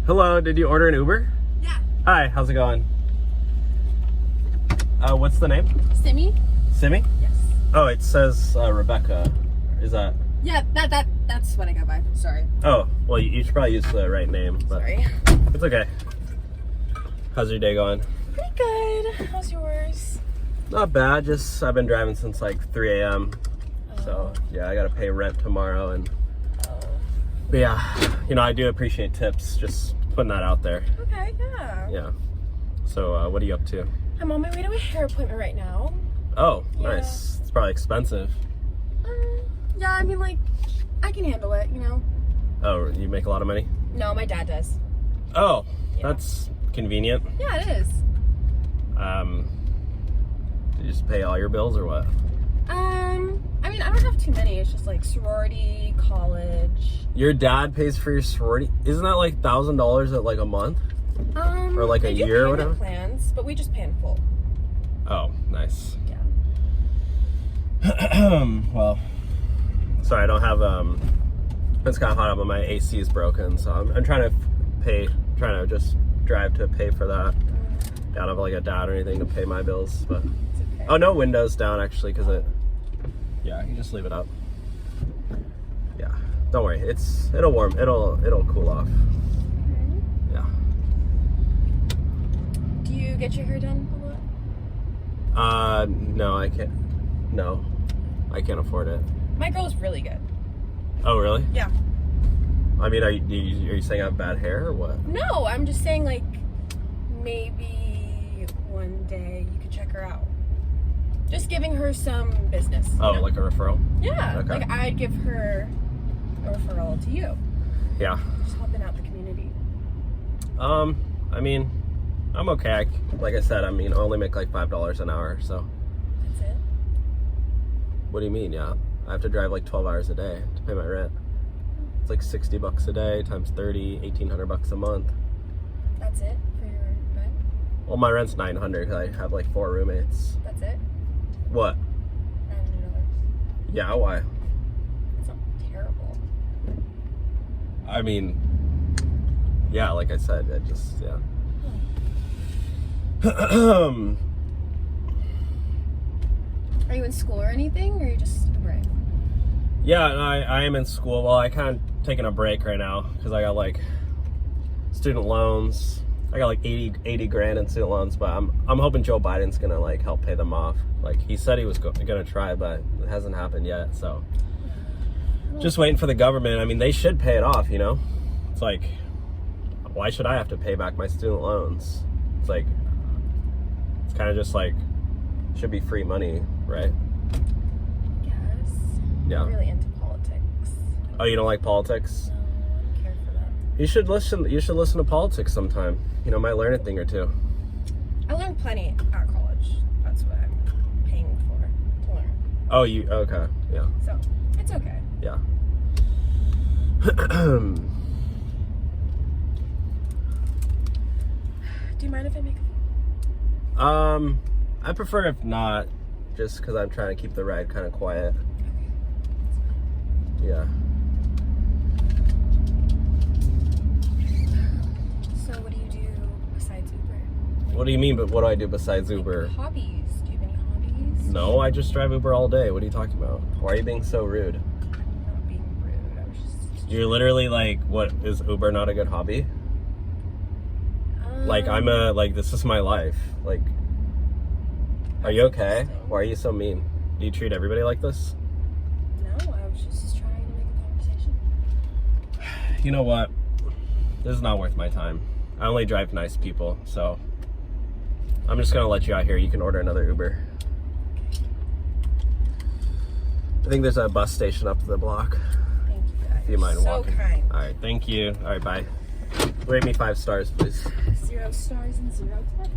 Hello, did you order an Uber? Yeah. Hi, how's it going? What's the name? Simi? Simi? Yes. Oh, it says Rebecca. Is that? Yeah, that's what I go by. Sorry. Oh, well, you should probably use the right name. But Sorry. it's okay. How's your day going? Pretty good. How's yours? Not bad, just I've been driving since like 3 a.m. So, yeah, I gotta pay rent tomorrow. But yeah, you know, I do appreciate tips, just putting that out there. Okay, yeah. Yeah. So, what are you up to? I'm on my way to a hair appointment right now. Oh, Yeah. nice. It's probably expensive. Yeah, I mean, like, I can handle it, you know? Oh, you make a lot of money? No, my dad does. Oh, Yeah. that's convenient. Yeah, it is. Do you just pay all your bills or what? I mean, I don't have too many. It's just like sorority, college. Your dad pays for your sorority? Isn't that like $1,000 at like a month? Or like a they do year or payment whatever? plans, but we just pay in full. Oh, nice. Yeah. Well, sorry, I don't have, it's kind of hot up, but my AC is broken, so I'm trying to just drive to pay for that. I don't have like a dad or anything to pay my bills, but. It's okay. Oh, no windows down actually, because yeah, I can just leave it up. Yeah, don't worry, it'll cool off. Okay. Yeah. Do you get your hair done a lot? No, I can't. No, I can't afford it. My girl's really good. Oh, really? Yeah. I mean, are you saying I have bad hair or what? No, I'm just saying, like, maybe one day you could check her out. Just giving her some business. Oh, you know? like a referral? Yeah, Okay. like I'd give her a referral to you. Yeah. Just helping out the community. I mean, I'm okay. Like I said, I mean, I only make like $5 an hour, so. That's it? What do you mean? Yeah, I have to drive like 12 hours a day to pay my rent. It's like $60 a day times 30, $1,800 a month. That's it for your rent? Well, my rent's $900 because I have like 4 roommates. That's it? What? $900. Yeah, why? That's not terrible. I mean, yeah, like I said, I just, yeah. Are you in school or anything, or are you just a break? Yeah, and I am in school. Well, I kind of taking a break right now because I got like student loans. I got like 80 grand in student loans, but I'm hoping Joe Biden's gonna like help pay them off. Like he said he was gonna try, but it hasn't happened yet. So just waiting for the government. I mean, they should pay it off, you know? It's like, why should I have to pay back my student loans? It's like, it's kind of just like, should be free money, right? Yes. Yeah. I'm really into politics. Oh, you don't like politics? No, I don't care for that. You should listen to politics sometime. You know, might learn a thing or two. I learned plenty at college. That's what I'm paying for to learn. Oh, okay, yeah. So, it's okay. Yeah. Do you mind if I make a phone? I prefer if not, just because I'm trying to keep the ride kind of quiet. Yeah. So what do you do besides Uber? What do you mean, but what do I do besides Uber? Like hobbies. Do you have any hobbies? No, I just drive Uber all day. What are you talking about? Why are you being so rude? I'm not being rude. I was just... You're literally like, what, is Uber not a good hobby? Like, this is my life. Like, are you okay? Why are you so mean? Do you treat everybody like this? No, I was just trying to make a conversation. You know what? This is not worth my time. I only drive nice people, so I'm just gonna let you out here. You can order another Uber. I think there's a bus station up the block. Thank you, guys. If you mind walking. So kind. All right, thank you. All right, bye. Rate me 5 stars, please. 0 stars and 0 tips.